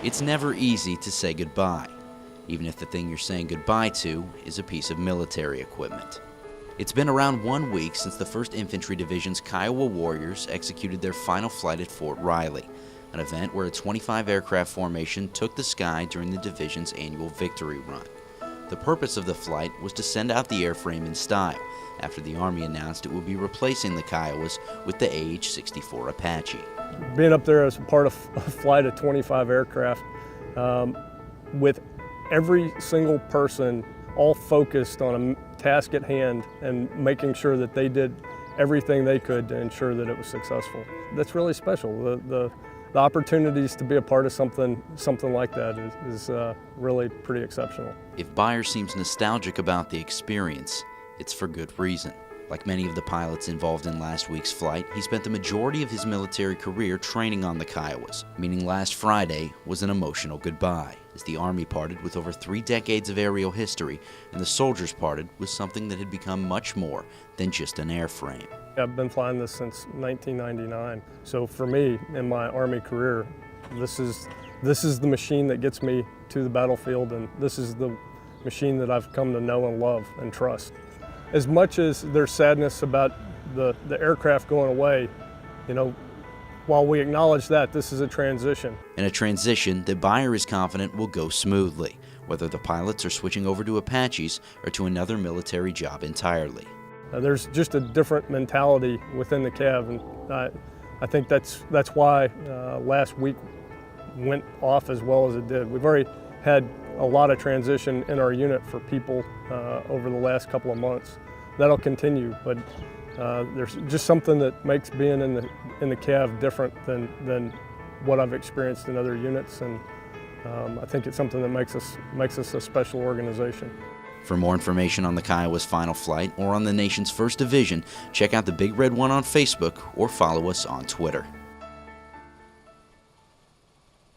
It's never easy to say goodbye, even if the thing you're saying goodbye to is a piece of military equipment. It's been around 1 week since the 1st Infantry Division's Kiowa Warriors executed their final flight at Fort Riley, an event where a 25 aircraft formation took the sky during the division's annual victory run. The purpose of the flight was to send out the airframe in style, after the Army announced it would be replacing the Kiowas with the AH-64 Apache. Being up there as part of a flight of 25 aircraft, with every single person all focused on a task at hand and making sure that they did everything they could to ensure that it was successful. That's really special. The opportunities to be a part of something like that is really pretty exceptional. If Beyer seems nostalgic about the experience, it's for good reason. Like many of the pilots involved in last week's flight, he spent the majority of his military career training on the Kiowas, meaning last Friday was an emotional goodbye, as the Army parted with over 3 decades of aerial history, and the soldiers parted with something that had become much more than just an airframe. I've been flying this since 1999, so for me, in my Army career, this is the machine that gets me to the battlefield, and this is the machine that I've come to know and love and trust. As much as there's sadness about the aircraft going away, while we acknowledge that, this is a transition. And a transition that Beyer is confident will go smoothly, whether the pilots are switching over to Apaches or to another military job entirely. There's just a different mentality within the CAV, and I think that's why last week went off as well as it did. We've already had a lot of transition in our unit for people over the last couple of months. That'll continue, but there's just something that makes being in the CAV different than what I've experienced in other units, and I think it's something that makes us a special organization. For more information on the Kiowa's final flight or on the nation's 1st Division, check out the Big Red One on Facebook or follow us on Twitter.